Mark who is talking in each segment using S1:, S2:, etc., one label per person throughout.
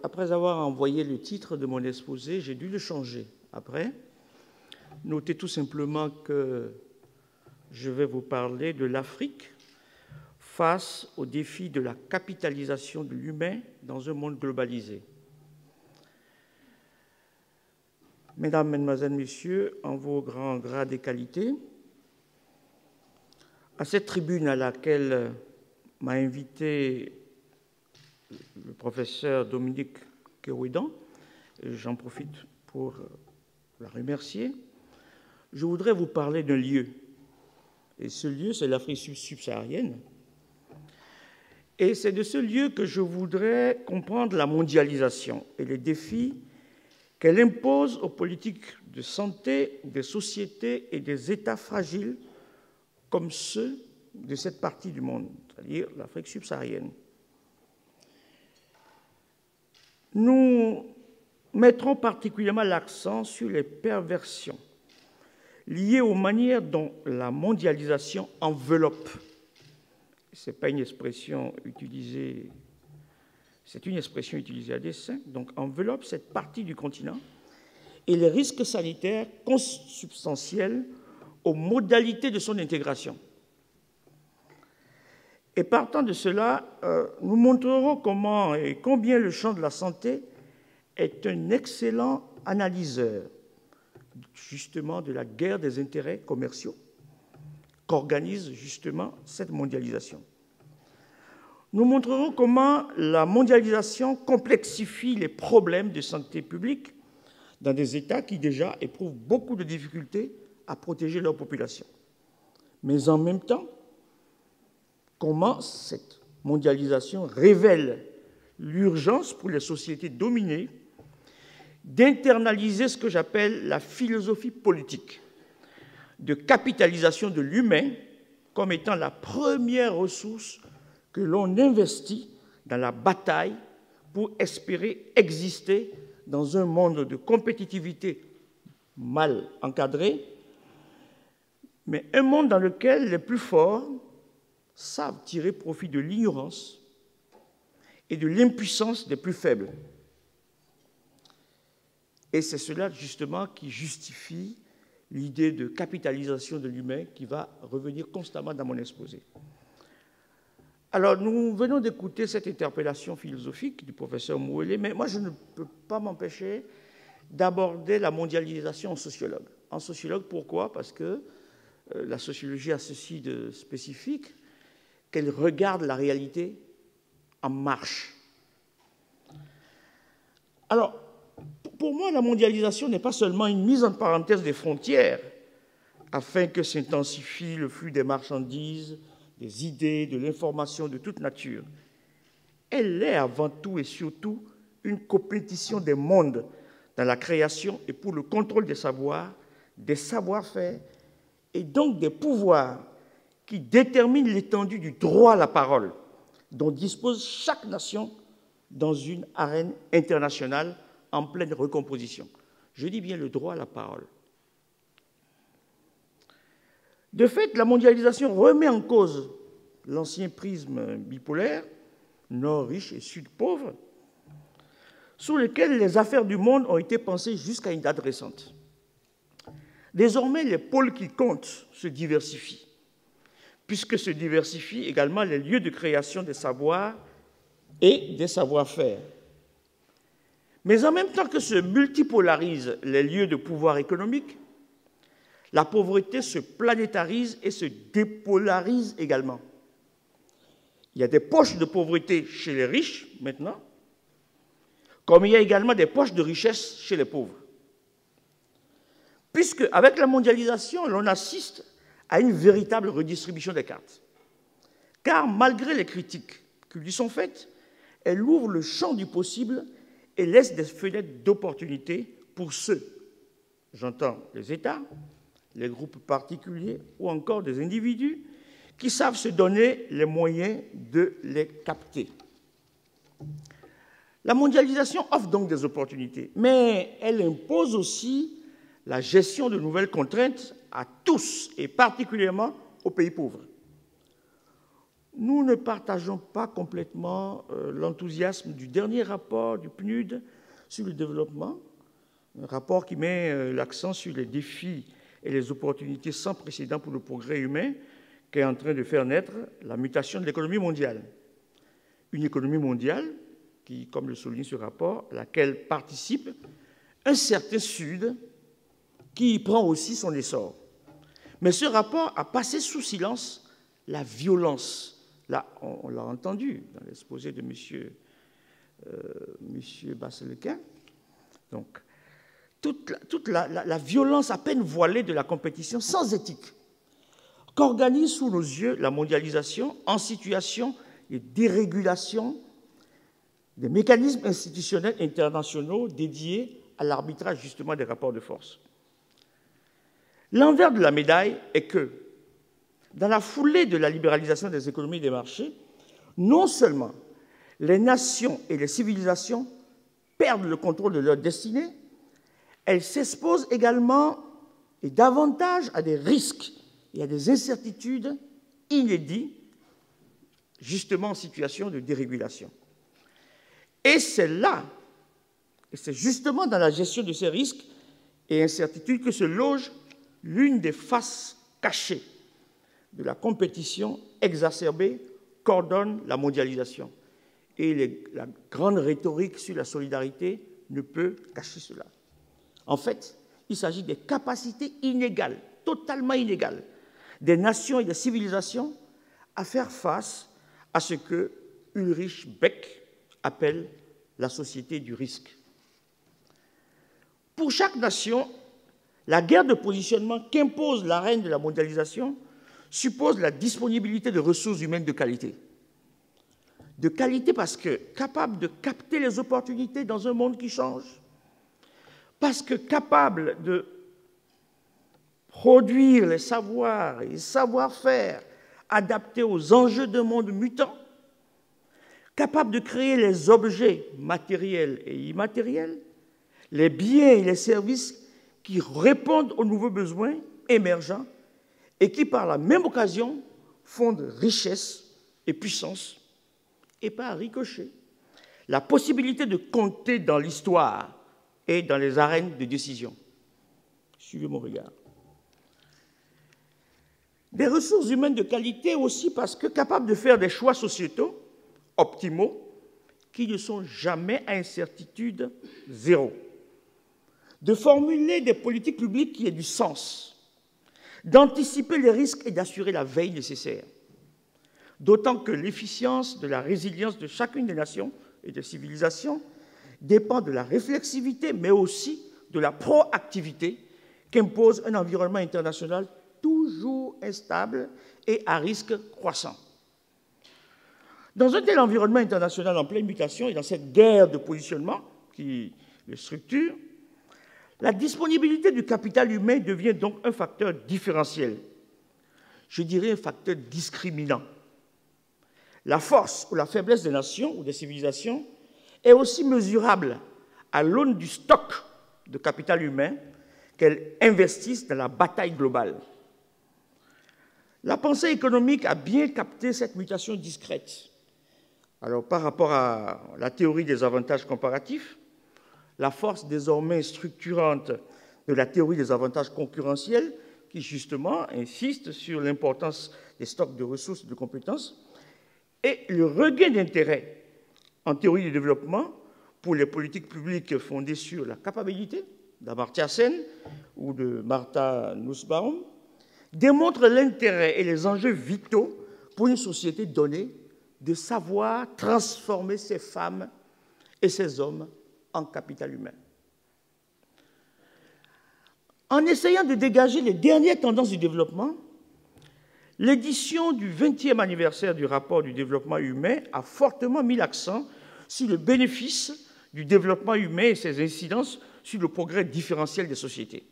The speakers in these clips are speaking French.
S1: après avoir envoyé le titre de mon exposé, j'ai dû le changer après. Notez tout simplement que je vais vous parler de l'Afrique face au défi de la capitalisation de l'humain dans un monde globalisé. Mesdames, Mesdemoiselles, Messieurs, en vos grands grades et qualités, à cette tribune à laquelle m'a invité le professeur Dominique Kerouidan, j'en profite pour la remercier, je voudrais vous parler d'un lieu. Et ce lieu, c'est l'Afrique subsaharienne. Et c'est de ce lieu que je voudrais comprendre la mondialisation et les défis qu'elle impose aux politiques de santé des sociétés et des États fragiles comme ceux de cette partie du monde, c'est-à-dire l'Afrique subsaharienne. Nous mettrons particulièrement l'accent sur les perversions liées aux manières dont la mondialisation enveloppe. Ce n'est pas une expression utilisée, c'est une expression utilisée à dessein, donc enveloppe cette partie du continent et les risques sanitaires consubstantiels aux modalités de son intégration. Et partant de cela, nous montrerons comment et combien le champ de la santé est un excellent analyseur, justement, de la guerre des intérêts commerciaux qu'organise justement cette mondialisation. Nous montrerons comment la mondialisation complexifie les problèmes de santé publique dans des États qui déjà éprouvent beaucoup de difficultés à protéger leur population. Mais en même temps, comment cette mondialisation révèle l'urgence pour les sociétés dominées d'internaliser ce que j'appelle la philosophie politique de capitalisation de l'humain comme étant la première ressource que l'on investit dans la bataille pour espérer exister dans un monde de compétitivité mal encadré, mais un monde dans lequel les plus forts savent tirer profit de l'ignorance et de l'impuissance des plus faibles. Et c'est cela, justement, qui justifie l'idée de capitalisation de l'humain qui va revenir constamment dans mon exposé. Alors, nous venons d'écouter cette interpellation philosophique du professeur Mouélé, mais moi, je ne peux pas m'empêcher d'aborder la mondialisation en sociologue. En sociologue, pourquoi? Parce que la sociologie a ceci de spécifique, qu'elle regarde la réalité en marche. Alors, pour moi, la mondialisation n'est pas seulement une mise en parenthèse des frontières afin que s'intensifie le flux des marchandises, des idées, de l'information de toute nature. Elle est avant tout et surtout une compétition des mondes dans la création et pour le contrôle des savoirs, des savoir-faire et donc des pouvoirs qui déterminent l'étendue du droit à la parole dont dispose chaque nation dans une arène internationale en pleine recomposition. Je dis bien le droit à la parole. De fait, la mondialisation remet en cause l'ancien prisme bipolaire, nord riche et sud pauvre, sous lequel les affaires du monde ont été pensées jusqu'à une date récente. Désormais, les pôles qui comptent se diversifient, puisque se diversifient également les lieux de création des savoirs et des savoir-faire. Mais en même temps que se multipolarisent les lieux de pouvoir économique, la pauvreté se planétarise et se dépolarise également. Il y a des poches de pauvreté chez les riches maintenant, comme il y a également des poches de richesse chez les pauvres. Puisque, avec la mondialisation, l'on assiste à une véritable redistribution des cartes. Car, malgré les critiques qui lui sont faites, elle ouvre le champ du possible et laisse des fenêtres d'opportunité pour ceux, j'entends les États, les groupes particuliers ou encore des individus qui savent se donner les moyens de les capter. La mondialisation offre donc des opportunités, mais elle impose aussi la gestion de nouvelles contraintes à tous, et particulièrement aux pays pauvres. nous ne partageons pas complètement l'enthousiasme du dernier rapport du PNUD sur le développement, un rapport qui met l'accent sur les défis et les opportunités sans précédent pour le progrès humain qu'est en train de faire naître la mutation de l'économie mondiale. Une économie mondiale qui, comme le souligne ce rapport, à laquelle participe un certain Sud qui y prend aussi son essor. Mais ce rapport a passé sous silence la violence. Là, on l'a entendu dans l'exposé de M. Basselequin. Donc, toute la violence à peine voilée de la compétition sans éthique qu'organise sous nos yeux la mondialisation en situation de dérégulation des mécanismes institutionnels internationaux dédiés à l'arbitrage justement des rapports de force. L'envers de la médaille est que, dans la foulée de la libéralisation des économies et des marchés, non seulement les nations et les civilisations perdent le contrôle de leur destinée, elles s'exposent également et davantage à des risques et à des incertitudes inédits, justement en situation de dérégulation. Et c'est là, et c'est justement dans la gestion de ces risques et incertitudes que se loge l'une des faces cachées de la compétition exacerbée qu'ordonne la mondialisation. Et la grande rhétorique sur la solidarité ne peut cacher cela. En fait, il s'agit des capacités inégales, totalement inégales, des nations et des civilisations à faire face à ce que Ulrich Beck appelle la société du risque. Pour chaque nation, la guerre de positionnement qu'impose l'arène de la mondialisation suppose la disponibilité de ressources humaines de qualité. De qualité parce que capable de capter les opportunités dans un monde qui change, parce que capable de produire les savoirs et les savoir-faire adaptés aux enjeux d'un monde mutant, capable de créer les objets matériels et immatériels, les biens et les services qui répondent aux nouveaux besoins émergents et qui, par la même occasion, fondent richesse et puissance, et par ricochet, la possibilité de compter dans l'histoire et dans les arènes de décision. Suivez mon regard. Des ressources humaines de qualité aussi parce que capables de faire des choix sociétaux optimaux qui ne sont jamais à incertitude zéro, de formuler des politiques publiques qui aient du sens, d'anticiper les risques et d'assurer la veille nécessaire, d'autant que l'efficience de la résilience de chacune des nations et des civilisations dépend de la réflexivité, mais aussi de la proactivité qu'impose un environnement international toujours instable et à risque croissant. Dans un tel environnement international en pleine mutation et dans cette guerre de positionnement qui le structure, la disponibilité du capital humain devient donc un facteur différentiel, je dirais un facteur discriminant. La force ou la faiblesse des nations ou des civilisations est aussi mesurable à l'aune du stock de capital humain qu'elles investissent dans la bataille globale. La pensée économique a bien capté cette mutation discrète. Alors, par rapport à la théorie des avantages comparatifs, la force désormais structurante de la théorie des avantages concurrentiels, qui justement insiste sur l'importance des stocks de ressources et de compétences, et le regain d'intérêt en théorie du développement pour les politiques publiques fondées sur la capacité d'Amartya Sen ou de Martha Nussbaum, démontre l'intérêt et les enjeux vitaux pour une société donnée de savoir transformer ces femmes et ces hommes en capital humain. En essayant de dégager les dernières tendances du développement, l'édition du 20e anniversaire du rapport du développement humain a fortement mis l'accent sur le bénéfice du développement humain et ses incidences sur le progrès différentiel des sociétés.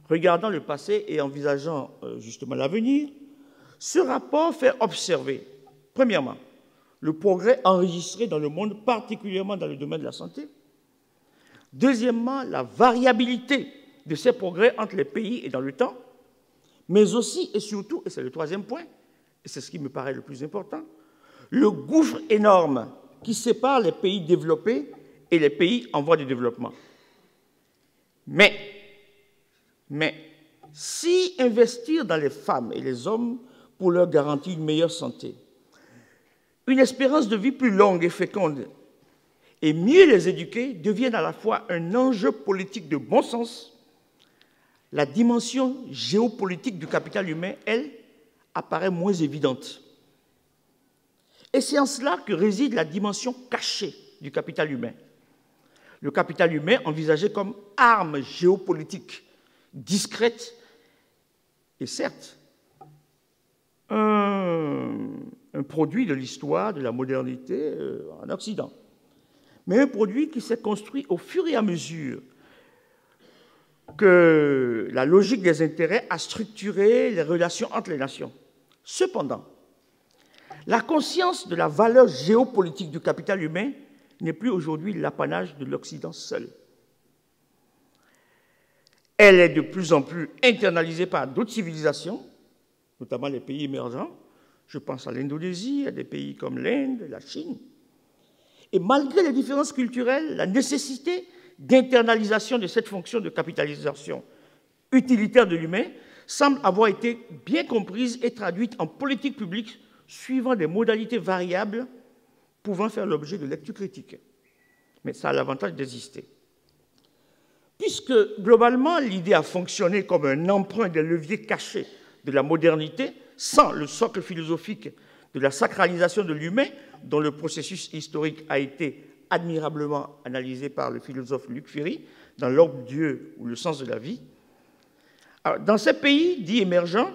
S1: Regardant le passé et envisageant justement l'avenir, ce rapport fait observer, premièrement, le progrès enregistré dans le monde, particulièrement dans le domaine de la santé. Deuxièmement, la variabilité de ces progrès entre les pays et dans le temps, mais aussi et surtout, et c'est le troisième point, et c'est ce qui me paraît le plus important, le gouffre énorme qui sépare les pays développés et les pays en voie de développement. Mais si investir dans les femmes et les hommes pour leur garantir une meilleure santé, une espérance de vie plus longue et féconde, et mieux les éduquer deviennent à la fois un enjeu politique de bon sens, la dimension géopolitique du capital humain, elle, apparaît moins évidente. Et c'est en cela que réside la dimension cachée du capital humain. Le capital humain envisagé comme arme géopolitique, discrète, et certes, un produit de l'histoire, de la modernité en Occident, mais un produit qui s'est construit au fur et à mesure que la logique des intérêts a structuré les relations entre les nations. Cependant, la conscience de la valeur géopolitique du capital humain n'est plus aujourd'hui l'apanage de l'Occident seul. Elle est de plus en plus internalisée par d'autres civilisations, notamment les pays émergents. Je pense à l'Indonésie, à des pays comme l'Inde, la Chine. Et malgré les différences culturelles, la nécessité d'internalisation de cette fonction de capitalisation utilitaire de l'humain semble avoir été bien comprise et traduite en politique publique suivant des modalités variables pouvant faire l'objet de lectures critiques. Mais ça a l'avantage d'exister. Puisque, globalement, l'idée a fonctionné comme un emprunt des leviers cachés de la modernité, sans le socle philosophique de la sacralisation de l'humain, dont le processus historique a été admirablement analysé par le philosophe Luc Ferry, dans L'Ordre Dieu ou le sens de la vie. Alors, dans ces pays dits émergents,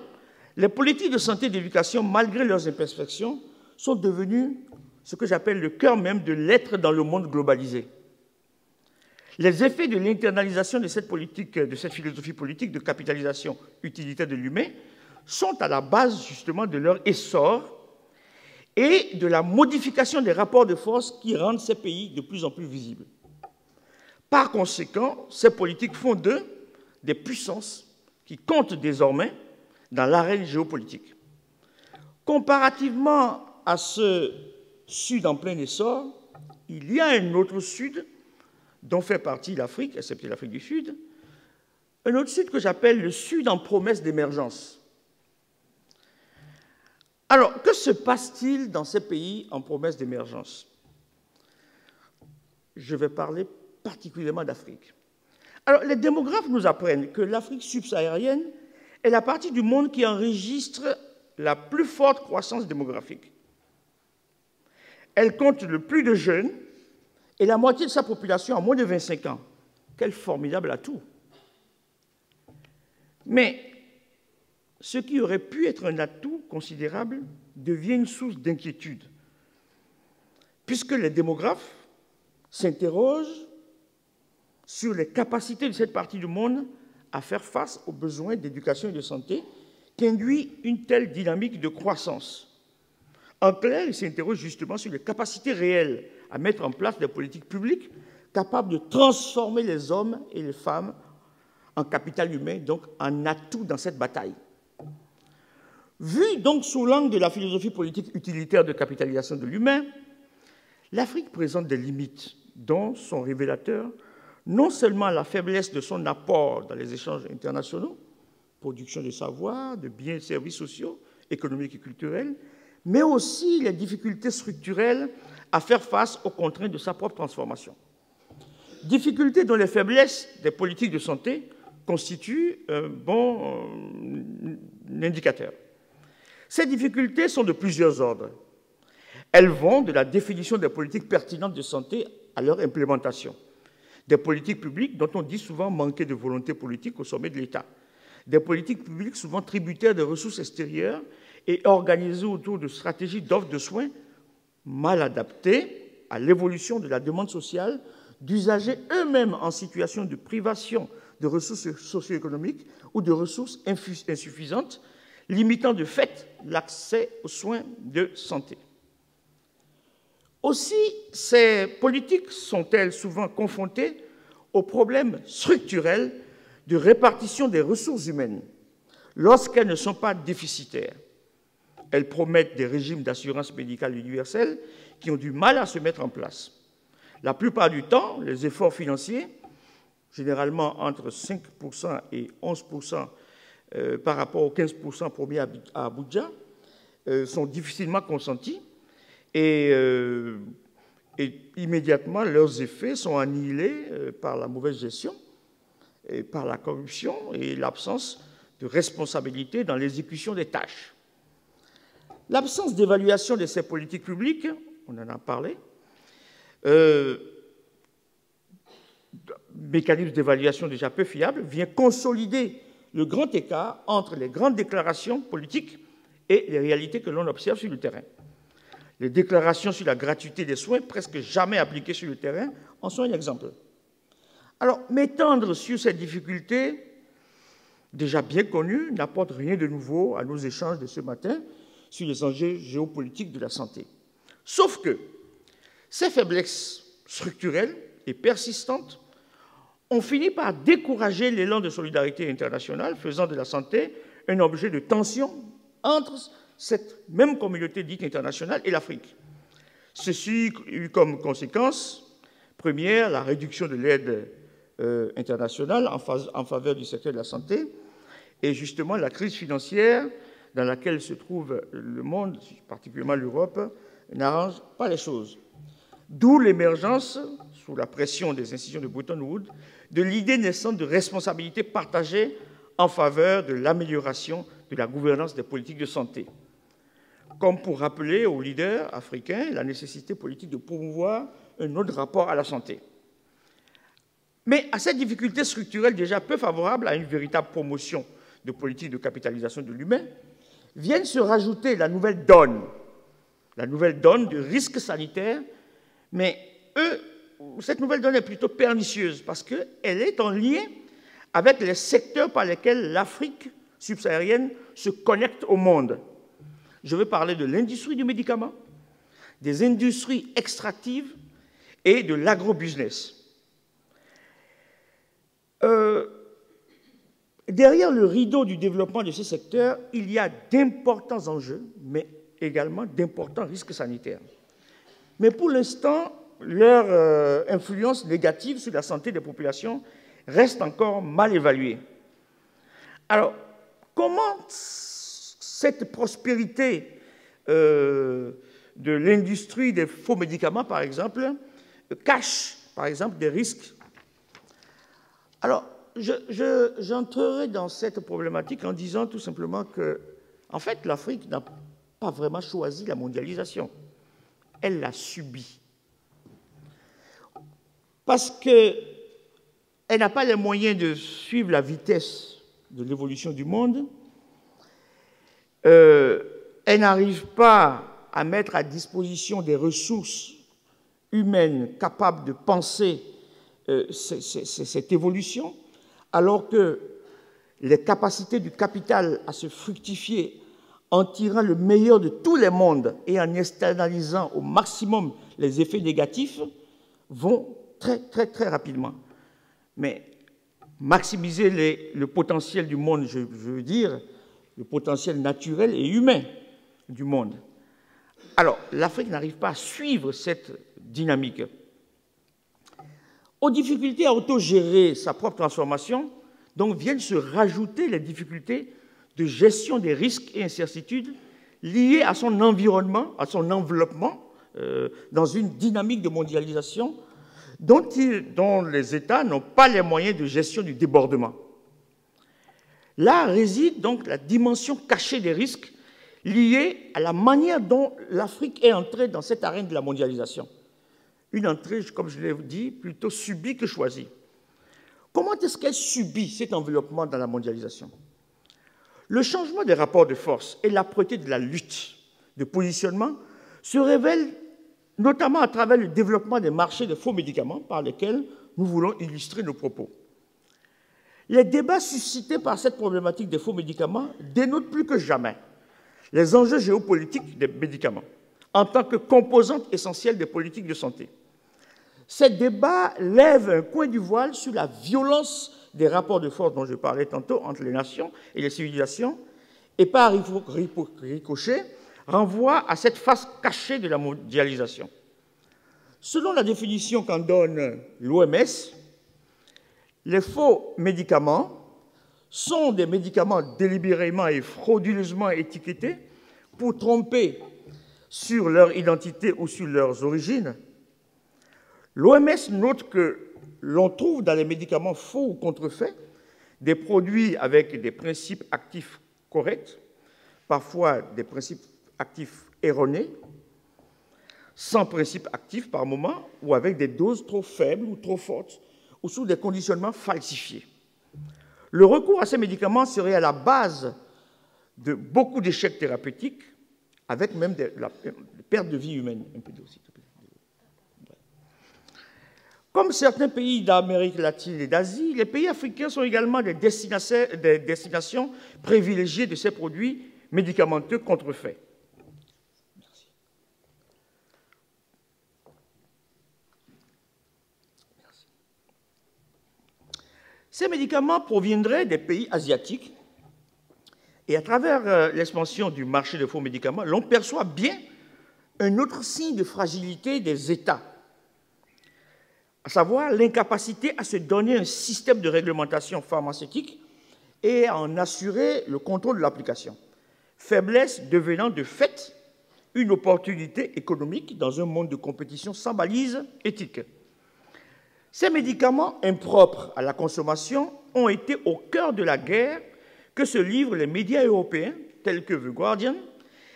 S1: les politiques de santé et d'éducation, malgré leurs imperfections, sont devenues ce que j'appelle le cœur même de l'être dans le monde globalisé. Les effets de l'internalisation de cette politique, de cette philosophie politique de capitalisation utilitaire de l'humain sont à la base justement de leur essor et de la modification des rapports de force qui rendent ces pays de plus en plus visibles. Par conséquent, ces politiques font d'eux des puissances qui comptent désormais dans l'arène géopolitique. Comparativement à ce Sud en plein essor, il y a un autre Sud dont fait partie l'Afrique, excepté l'Afrique du Sud, un autre Sud que j'appelle le Sud en promesse d'émergence. Alors, que se passe-t-il dans ces pays en promesse d'émergence? Je vais parler particulièrement d'Afrique. Alors, les démographes nous apprennent que l'Afrique subsaharienne est la partie du monde qui enregistre la plus forte croissance démographique. Elle compte le plus de jeunes et la moitié de sa population a moins de 25 ans. Quel formidable atout! Mais ce qui aurait pu être un atout considérable devient une source d'inquiétude, puisque les démographes s'interrogent sur les capacités de cette partie du monde à faire face aux besoins d'éducation et de santé qu'induit une telle dynamique de croissance. En clair, ils s'interrogent justement sur les capacités réelles à mettre en place des politiques publiques capables de transformer les hommes et les femmes en capital humain, donc en atout dans cette bataille. Vu donc sous l'angle de la philosophie politique utilitaire de capitalisation de l'humain, l'Afrique présente des limites dont sont révélateurs non seulement la faiblesse de son apport dans les échanges internationaux, production de savoirs, de biens et services sociaux, économiques et culturels, mais aussi les difficultés structurelles à faire face aux contraintes de sa propre transformation. Difficultés dont les faiblesses des politiques de santé constituent un bon indicateur. Ces difficultés sont de plusieurs ordres. Elles vont de la définition des politiques pertinentes de santé à leur implémentation. Des politiques publiques dont on dit souvent manquer de volonté politique au sommet de l'État. Des politiques publiques souvent tributaires de ressources extérieures et organisées autour de stratégies d'offre de soins mal adaptées à l'évolution de la demande sociale d'usagers eux-mêmes en situation de privation de ressources socio-économiques ou de ressources insuffisantes, limitant de fait l'accès aux soins de santé. Aussi, ces politiques sont-elles souvent confrontées aux problèmes structurels de répartition des ressources humaines lorsqu'elles ne sont pas déficitaires. Elles promettent des régimes d'assurance médicale universelle qui ont du mal à se mettre en place. La plupart du temps, les efforts financiers, généralement entre 5% et 11% par rapport aux 15% promis à Abuja, sont difficilement consentis et immédiatement leurs effets sont annihilés par la mauvaise gestion, et par la corruption et l'absence de responsabilité dans l'exécution des tâches. L'absence d'évaluation de ces politiques publiques, on en a parlé, mécanisme d'évaluation déjà peu fiable, vient consolider le grand écart entre les grandes déclarations politiques et les réalités que l'on observe sur le terrain. Les déclarations sur la gratuité des soins, presque jamais appliquées sur le terrain, en sont un exemple. Alors, m'étendre sur ces difficultés, déjà bien connues, n'apporte rien de nouveau à nos échanges de ce matin sur les enjeux géopolitiques de la santé. Sauf que ces faiblesses structurelles et persistantes ont fini par décourager l'élan de solidarité internationale, faisant de la santé un objet de tension entre cette même communauté dite internationale et l'Afrique. Ceci a eu comme conséquence première la réduction de l'aide internationale en faveur du secteur de la santé et justement la crise financière dans laquelle se trouve le monde, particulièrement l'Europe, n'arrange pas les choses. D'où l'émergence, sous la pression des institutions de Bretton Woods, de l'idée naissante de responsabilité partagée en faveur de l'amélioration de la gouvernance des politiques de santé, comme pour rappeler aux leaders africains la nécessité politique de promouvoir un autre rapport à la santé. Mais à cette difficulté structurelle déjà peu favorable à une véritable promotion de politiques de capitalisation de l'humain, viennent se rajouter la nouvelle donne de risques sanitaires, mais cette nouvelle donne est plutôt pernicieuse parce qu'elle est en lien avec les secteurs par lesquels l'Afrique subsaharienne se connecte au monde. Je veux parler de l'industrie du médicament, des industries extractives et de l'agrobusiness. Derrière le rideau du développement de ces secteurs, il y a d'importants enjeux, mais également d'importants risques sanitaires. Mais pour l'instant, leur influence négative sur la santé des populations reste encore mal évaluée. Alors, comment cette prospérité de l'industrie des faux médicaments, par exemple, cache, par exemple, des risques? Alors, j'entrerai dans cette problématique en disant tout simplement que, en fait, l'Afrique n'a pas vraiment choisi la mondialisation. Elle l'a subie. Parce qu'elle n'a pas les moyens de suivre la vitesse de l'évolution du monde. Elle n'arrive pas à mettre à disposition des ressources humaines capables de penser cette évolution, alors que les capacités du capital à se fructifier en tirant le meilleur de tous les mondes et en externalisant au maximum les effets négatifs vont très rapidement. Mais maximiser le potentiel du monde, je veux dire, le potentiel naturel et humain du monde. Alors, l'Afrique n'arrive pas à suivre cette dynamique. Aux difficultés à autogérer sa propre transformation, donc viennent se rajouter les difficultés de gestion des risques et incertitudes liées à son environnement, à son enveloppement, dans une dynamique de mondialisation dont les États n'ont pas les moyens de gestion du débordement. Là réside donc la dimension cachée des risques liés à la manière dont l'Afrique est entrée dans cette arène de la mondialisation. Une entrée, comme je l'ai dit, plutôt subie que choisie. Comment est-ce qu'elle subit cet enveloppement dans la mondialisation? Le changement des rapports de force et l'âpreté de la lutte de positionnement se révèlent notamment à travers le développement des marchés de faux médicaments par lesquels nous voulons illustrer nos propos. Les débats suscités par cette problématique des faux médicaments dénotent plus que jamais les enjeux géopolitiques des médicaments en tant que composante essentielle des politiques de santé. Ces débats lèvent un coin du voile sur la violence des rapports de force dont je parlais tantôt entre les nations et les civilisations et par ricochet renvoie à cette face cachée de la mondialisation. Selon la définition qu'en donne l'OMS, les faux médicaments sont des médicaments délibérément et frauduleusement étiquetés pour tromper sur leur identité ou sur leurs origines. L'OMS note que l'on trouve dans les médicaments faux ou contrefaits des produits avec des principes actifs corrects, parfois des principes actifs erronés, sans principe actif par moment, ou avec des doses trop faibles ou trop fortes, ou sous des conditionnements falsifiés. Le recours à ces médicaments serait à la base de beaucoup d'échecs thérapeutiques, avec même de la perte de vie humaine. Un peu d'eau, s'il te plaît. Comme certains pays d'Amérique latine et d'Asie, les pays africains sont également des destinations privilégiées de ces produits médicamenteux contrefaits. Merci. Merci. Ces médicaments proviendraient des pays asiatiques et à travers l'expansion du marché de faux médicaments, l'on perçoit bien un autre signe de fragilité des États, à savoir l'incapacité à se donner un système de réglementation pharmaceutique et à en assurer le contrôle de l'application. Faiblesse devenant de fait une opportunité économique dans un monde de compétition sans balises éthiques. Ces médicaments impropres à la consommation ont été au cœur de la guerre que se livrent les médias européens tels que The Guardian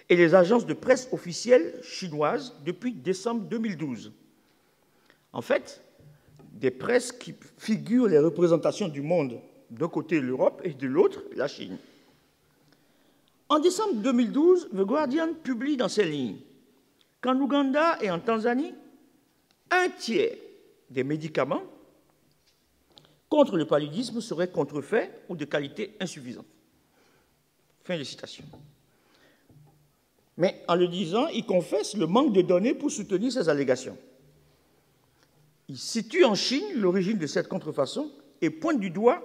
S1: et les agences de presse officielles chinoises depuis décembre 2012. En fait, des presses qui figurent les représentations du monde, d'un côté l'Europe et de l'autre la Chine. En décembre 2012, The Guardian publie dans ses lignes qu'en Ouganda et en Tanzanie, un tiers des médicaments contre le paludisme seraient contrefaits ou de qualité insuffisante. Fin de citation. Mais en le disant, il confesse le manque de données pour soutenir ces allégations. Il situe en Chine l'origine de cette contrefaçon et pointe du doigt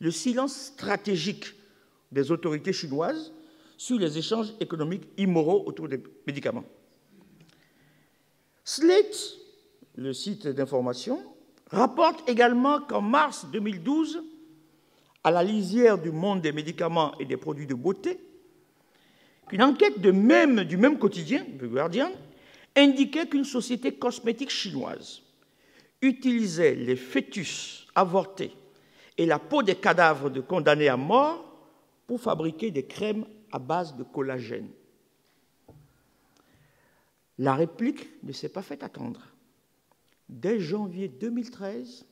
S1: le silence stratégique des autorités chinoises sur les échanges économiques immoraux autour des médicaments. Slate, le site d'information, rapporte également qu'en mars 2012, à la lisière du monde des médicaments et des produits de beauté, qu'une enquête du même quotidien, The Guardian, indiquait qu'une société cosmétique chinoise utilisait les fœtus avortés et la peau des cadavres de condamnés à mort pour fabriquer des crèmes à base de collagène. La réplique ne s'est pas fait attendre. Dès janvier 2013,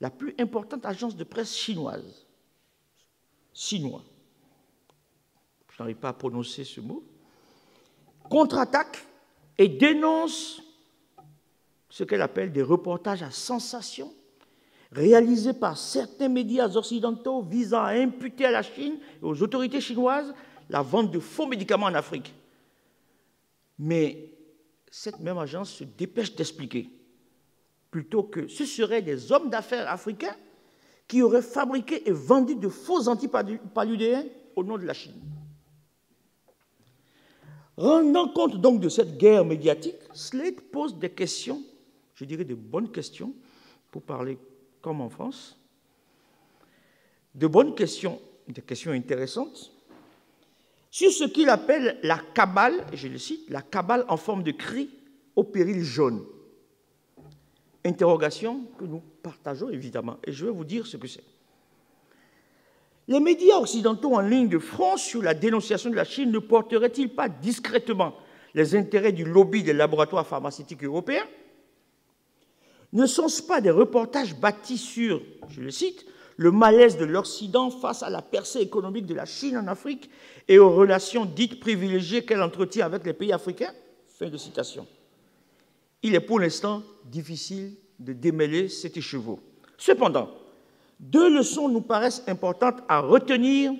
S1: la plus importante agence de presse chinoise, Xinhua, je n'arrive pas à prononcer ce mot, contre-attaque et dénonce ce qu'elle appelle des reportages à sensation réalisés par certains médias occidentaux visant à imputer à la Chine et aux autorités chinoises la vente de faux médicaments en Afrique. Mais cette même agence se dépêche d'expliquer plutôt que ce seraient des hommes d'affaires africains qui auraient fabriqué et vendu de faux antipaludéens au nom de la Chine. Rendant compte donc de cette guerre médiatique, Slate pose des questions, je dirais de bonnes questions, pour parler comme en France, de bonnes questions, des questions intéressantes, sur ce qu'il appelle la cabale, et je le cite, la cabale en forme de cri au péril jaune. Interrogation que nous partageons évidemment, et je vais vous dire ce que c'est. Les médias occidentaux en ligne de front sur la dénonciation de la Chine ne porteraient-ils pas discrètement les intérêts du lobby des laboratoires pharmaceutiques européens? Ne sont-ce pas des reportages bâtis sur, je le cite, le malaise de l'Occident face à la percée économique de la Chine en Afrique et aux relations dites privilégiées qu'elle entretient avec les pays africains? Fin de citation. Il est pour l'instant difficile de démêler cet écheveau. Cependant, deux leçons nous paraissent importantes à retenir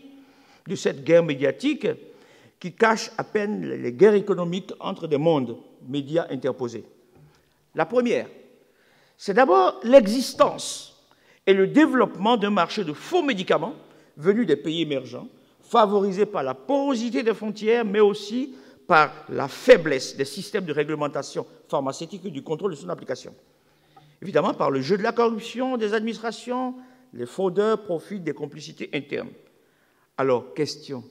S1: de cette guerre médiatique qui cache à peine les guerres économiques entre des mondes, médias interposés. La première, c'est d'abord l'existence et le développement d'un marché de faux médicaments venus des pays émergents, favorisée par la porosité des frontières, mais aussi par la faiblesse des systèmes de réglementation pharmaceutique et du contrôle de son application. Évidemment, par le jeu de la corruption des administrations, les fraudeurs profitent des complicités internes. Alors, question,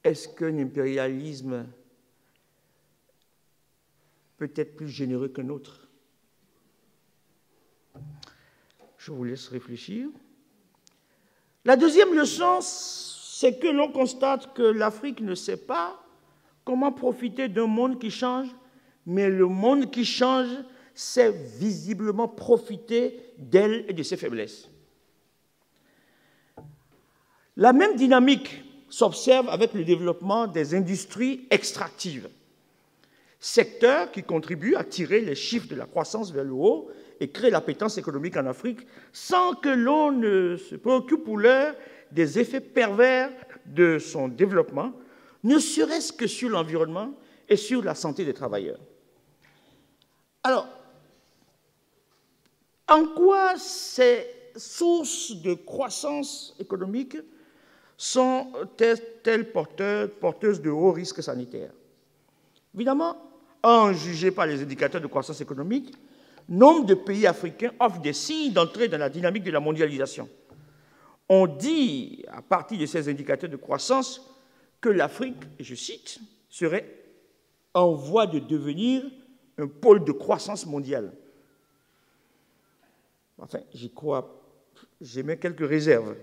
S1: est-ce qu'un impérialisme peut être plus généreux qu'un autre? Je vous laisse réfléchir. La deuxième leçon, c'est que l'on constate que l'Afrique ne sait pas comment profiter d'un monde qui change, mais le monde qui change sait visiblement profiter d'elle et de ses faiblesses. La même dynamique s'observe avec le développement des industries extractives, secteur qui contribue à tirer les chiffres de la croissance vers le haut et créer l'appétence économique en Afrique sans que l'on ne se préoccupe pour l'heure des effets pervers de son développement, ne serait-ce que sur l'environnement et sur la santé des travailleurs. Alors, en quoi ces sources de croissance économique sont-elles porteuses de hauts risques sanitaires? Évidemment, jugé par les indicateurs de croissance économique, nombre de pays africains offrent des signes d'entrée dans la dynamique de la mondialisation. On dit, à partir de ces indicateurs de croissance, que l'Afrique, et je cite, serait en voie de devenir un pôle de croissance mondiale. Enfin, j'y crois, j'émets quelques réserves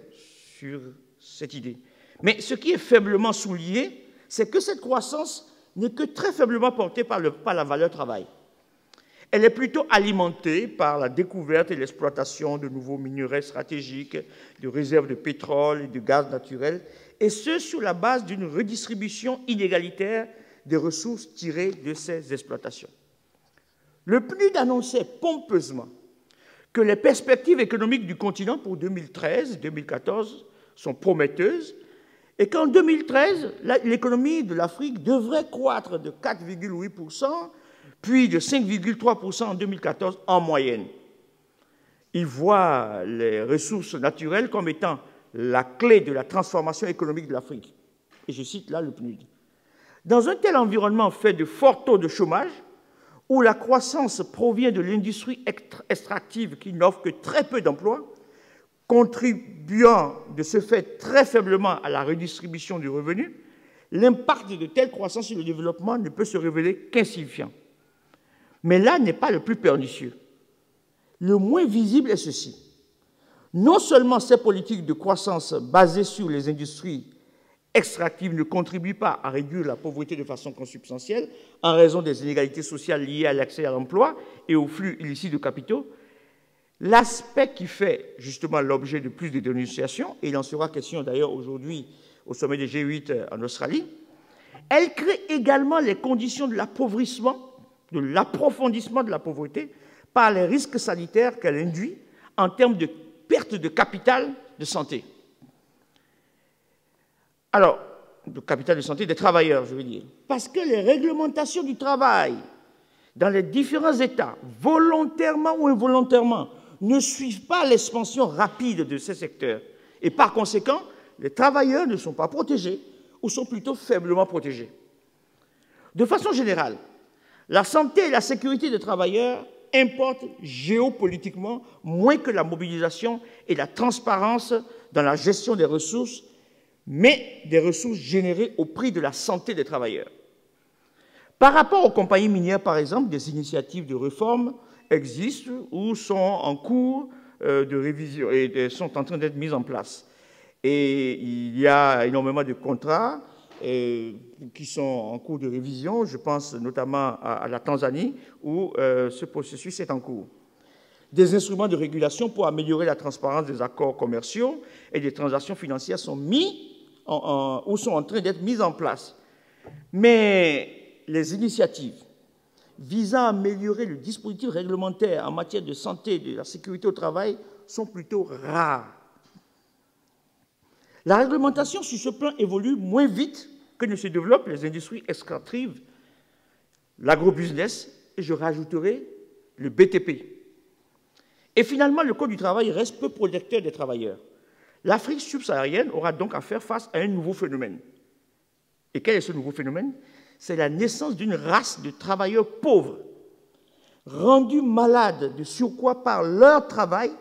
S1: sur cette idée. Mais ce qui est faiblement souligné, c'est que cette croissance n'est que très faiblement portée par la valeur travail. Elle est plutôt alimentée par la découverte et l'exploitation de nouveaux minerais stratégiques, de réserves de pétrole et de gaz naturel, et ce, sur la base d'une redistribution inégalitaire des ressources tirées de ces exploitations. Le PNUD annonçait pompeusement que les perspectives économiques du continent pour 2013 et 2014 sont prometteuses et qu'en 2013, l'économie de l'Afrique devrait croître de 4,8%, puis de 5,3% en 2014 en moyenne. Il voit les ressources naturelles comme étant la clé de la transformation économique de l'Afrique. Et je cite là le PNUD. Dans un tel environnement fait de forts taux de chômage, où la croissance provient de l'industrie extractive qui n'offre que très peu d'emplois, contribuant de ce fait très faiblement à la redistribution du revenu, l'impact de telle croissance sur le développement ne peut se révéler qu'insignifiant. Mais là n'est pas le plus pernicieux. Le moins visible est ceci. Non seulement ces politiques de croissance basées sur les industries extractives ne contribuent pas à réduire la pauvreté de façon consubstantielle en raison des inégalités sociales liées à l'accès à l'emploi et au flux illicite de capitaux, l'aspect qui fait justement l'objet de plus de dénonciations, et il en sera question d'ailleurs aujourd'hui au sommet des G8 en Australie, elle crée également les conditions de l'appauvrissement, de l'approfondissement de la pauvreté par les risques sanitaires qu'elle induit en termes de perte de capital de santé. Alors, de capital de santé des travailleurs, je veux dire. Parce que les réglementations du travail dans les différents États, volontairement ou involontairement, ne suivent pas l'expansion rapide de ces secteurs. Et par conséquent, les travailleurs ne sont pas protégés ou sont plutôt faiblement protégés. De façon générale, la santé et la sécurité des travailleurs importent géopolitiquement moins que la mobilisation et la transparence dans la gestion des ressources, mais des ressources générées au prix de la santé des travailleurs. Par rapport aux compagnies minières, par exemple, des initiatives de réforme existent ou sont en cours de révision et sont en train d'être mises en place. Et il y a énormément de contrats qui sont en cours de révision. Je pense notamment à la Tanzanie, où ce processus est en cours. Des instruments de régulation pour améliorer la transparence des accords commerciaux et des transactions financières sont ou sont en train d'être mis en place. Mais les initiatives visant à améliorer le dispositif réglementaire en matière de santé et de la sécurité au travail sont plutôt rares. La réglementation sur ce plan évolue moins vite que ne se développent les industries extractives, l'agrobusiness, et je rajouterai le BTP. Et finalement, le Code du travail reste peu protecteur des travailleurs. L'Afrique subsaharienne aura donc à faire face à un nouveau phénomène. Et quel est ce nouveau phénomène? C'est la naissance d'une race de travailleurs pauvres, rendus malades de surcroît par leur travail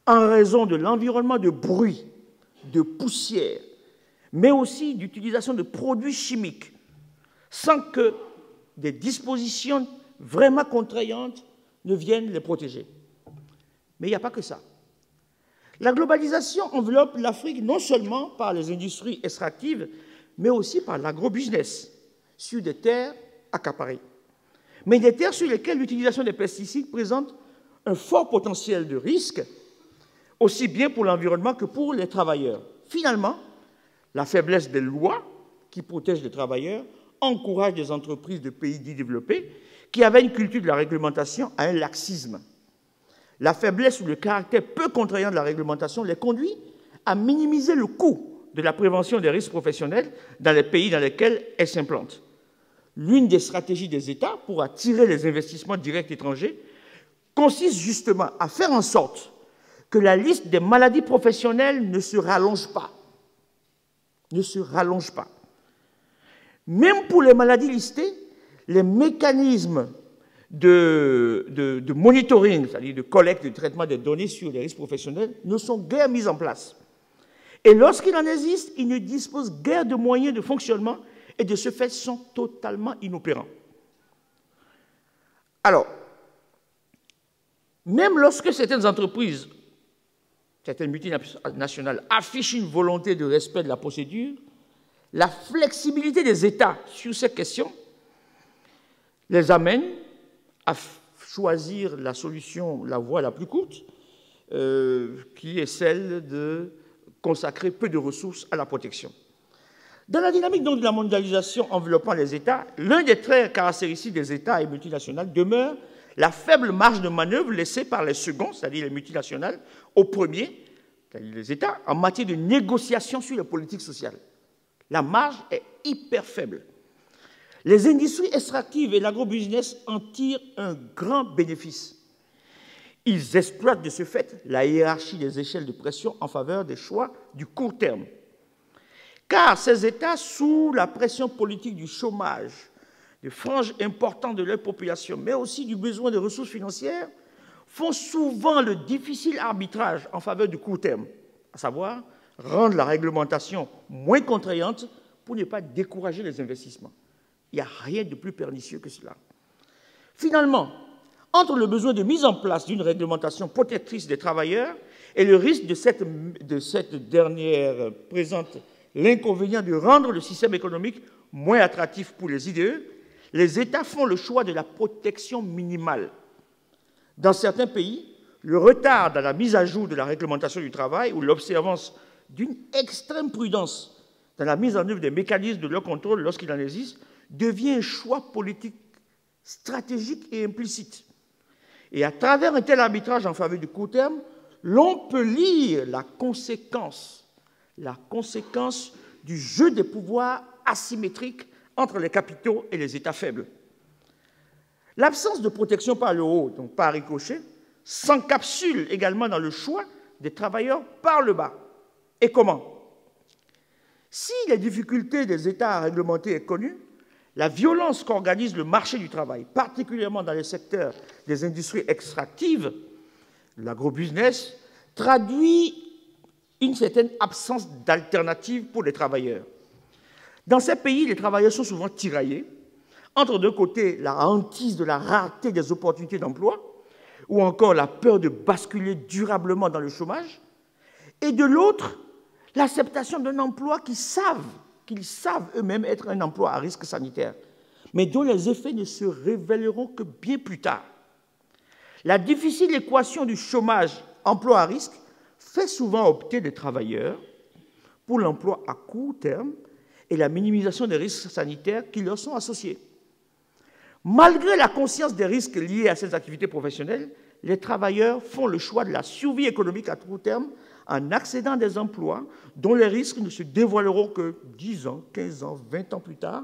S1: en raison de l'environnement de bruit, de poussière, mais aussi d'utilisation de produits chimiques, sans que des dispositions vraiment contraignantes ne viennent les protéger. Mais il n'y a pas que ça. La globalisation enveloppe l'Afrique non seulement par les industries extractives, mais aussi par l'agrobusiness, sur des terres accaparées. Mais des terres sur lesquelles l'utilisation des pesticides présente un fort potentiel de risque, aussi bien pour l'environnement que pour les travailleurs. Finalement, la faiblesse des lois qui protègent les travailleurs encourage les entreprises de pays dits développés qui avaient une culture de la réglementation à un laxisme. La faiblesse ou le caractère peu contraignant de la réglementation les conduit à minimiser le coût de la prévention des risques professionnels dans les pays dans lesquels elles s'implantent. L'une des stratégies des États pour attirer les investissements directs étrangers consiste justement à faire en sorte que la liste des maladies professionnelles ne se rallonge pas. Ne se rallonge pas. Même pour les maladies listées, les mécanismes de monitoring, c'est-à-dire de collecte et de traitement des données sur les risques professionnels, ne sont guère mis en place. Et lorsqu'il en existe, ils ne disposent guère de moyens de fonctionnement et de ce fait sont totalement inopérants. Alors, même lorsque certaines entreprises, certaines multinationales affichent une volonté de respect de la procédure, la flexibilité des États sur ces questions les amène à choisir la solution, la voie la plus courte, qui est celle de consacrer peu de ressources à la protection. Dans la dynamique donc, de la mondialisation enveloppant les États, l'un des traits caractéristiques des États et multinationales demeure la faible marge de manœuvre laissée par les seconds, c'est-à-dire les multinationales, aux premiers, c'est-à-dire les États, en matière de négociation sur les politiques sociales. La marge est hyper faible. Les industries extractives et l'agrobusiness en tirent un grand bénéfice. Ils exploitent de ce fait la hiérarchie des échelles de pression en faveur des choix du court terme. Car ces États, sous la pression politique du chômage, de franges importantes de leur population, mais aussi du besoin de ressources financières, font souvent le difficile arbitrage en faveur du court terme, à savoir rendre la réglementation moins contraignante pour ne pas décourager les investissements. Il n'y a rien de plus pernicieux que cela. Finalement, entre le besoin de mise en place d'une réglementation protectrice des travailleurs et le risque de cette dernière présente l'inconvénient de rendre le système économique moins attractif pour les IDE, les États font le choix de la protection minimale. Dans certains pays, le retard dans la mise à jour de la réglementation du travail ou l'observance d'une extrême prudence dans la mise en œuvre des mécanismes de leur contrôle lorsqu'il en existe devient un choix politique stratégique et implicite. Et à travers un tel arbitrage en faveur du court terme, l'on peut lire la conséquence du jeu des pouvoirs asymétriques entre les capitaux et les États faibles. L'absence de protection par le haut, donc par ricochet, s'encapsule également dans le choix des travailleurs par le bas. Et comment? Si les difficultés des États à réglementer est connue, la violence qu'organise le marché du travail, particulièrement dans les secteurs des industries extractives, l'agrobusiness, traduit une certaine absence d'alternative pour les travailleurs. Dans ces pays, les travailleurs sont souvent tiraillés entre d'un côté la hantise de la rareté des opportunités d'emploi ou encore la peur de basculer durablement dans le chômage, et de l'autre, l'acceptation d'un emploi qu'ils savent eux-mêmes être un emploi à risque sanitaire, mais dont les effets ne se révéleront que bien plus tard. La difficile équation du chômage-emploi à risque fait souvent opter les travailleurs pour l'emploi à court terme et la minimisation des risques sanitaires qui leur sont associés. Malgré la conscience des risques liés à ces activités professionnelles, les travailleurs font le choix de la survie économique à court terme en accédant à des emplois dont les risques ne se dévoileront que 10 ans, 15 ans, 20 ans plus tard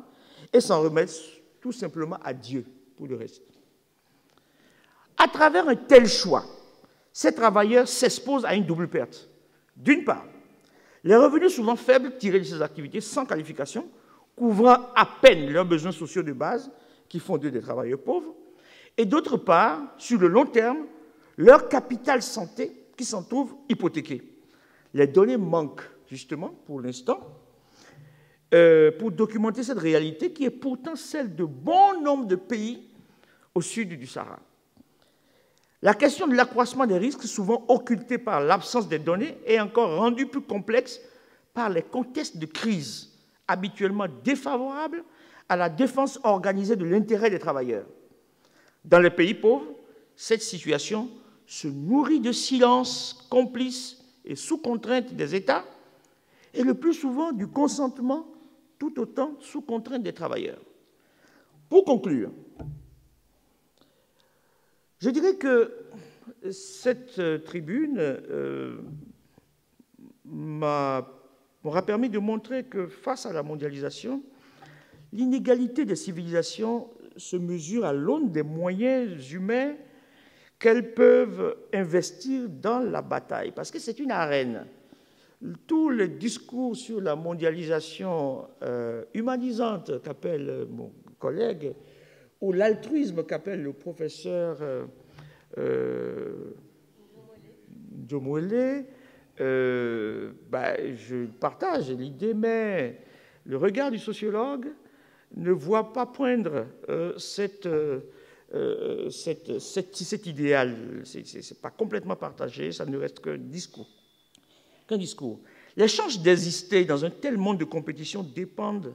S1: et s'en remettent tout simplement à Dieu pour le reste. À travers un tel choix, ces travailleurs s'exposent à une double perte. D'une part, Les revenus souvent faibles tirés de ces activités sans qualification, couvrant à peine leurs besoins sociaux de base, qui font d'eux des travailleurs pauvres, et d'autre part, sur le long terme, leur capital santé qui s'en trouve hypothéqué. Les données manquent, justement, pour l'instant, pour documenter cette réalité qui est pourtant celle de bon nombre de pays au sud du Sahara. La question de l'accroissement des risques, souvent occultée par l'absence des données, est encore rendue plus complexe par les contextes de crise, habituellement défavorables à la défense organisée de l'intérêt des travailleurs. Dans les pays pauvres, cette situation se nourrit de silence complice et sous contrainte des États, et le plus souvent du consentement tout autant sous contrainte des travailleurs. Pour conclure, je dirais que cette tribune m'aura permis de montrer que face à la mondialisation, l'inégalité des civilisations se mesure à l'aune des moyens humains qu'elles peuvent investir dans la bataille, parce que c'est une arène. Tous les discours sur la mondialisation humanisante qu'appelle mon collègue, ou l'altruisme qu'appelle le professeur Djomouele, je partage l'idée, mais le regard du sociologue ne voit pas poindre cet idéal. Ce n'est pas complètement partagé, ça ne reste qu'un discours. Les chances d'exister dans un tel monde de compétition dépendent,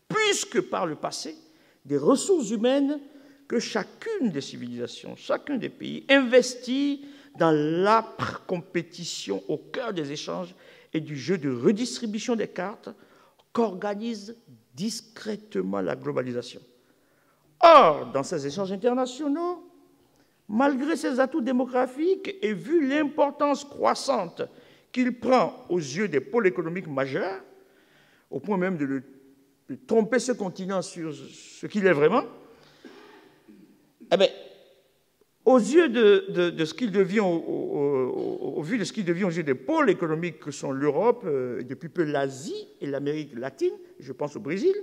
S1: plus que par le passé, des ressources humaines que chacune des civilisations, chacun des pays investit dans l'âpre compétition au cœur des échanges et du jeu de redistribution des cartes qu'organise discrètement la globalisation. Or, dans ces échanges internationaux, malgré ses atouts démographiques et vu l'importance croissante qu'il prend aux yeux des pôles économiques majeurs, au point même de tromper ce continent sur ce qu'il est vraiment, eh bien, aux yeux de ce qu'il devient, au vu de ce qu'il devient aux yeux des pôles économiques que sont l'Europe, depuis peu l'Asie et l'Amérique latine, je pense au Brésil,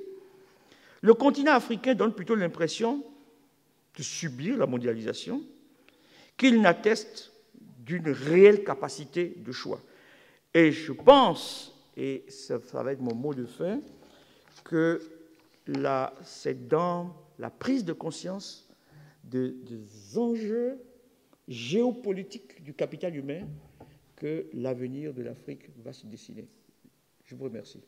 S1: le continent africain donne plutôt l'impression de subir la mondialisation qu'il n'atteste d'une réelle capacité de choix. Et je pense, et ça va être mon mot de fin, que c'est dans la prise de conscience des enjeux géopolitiques du capital humain que l'avenir de l'Afrique va se dessiner. Je vous remercie.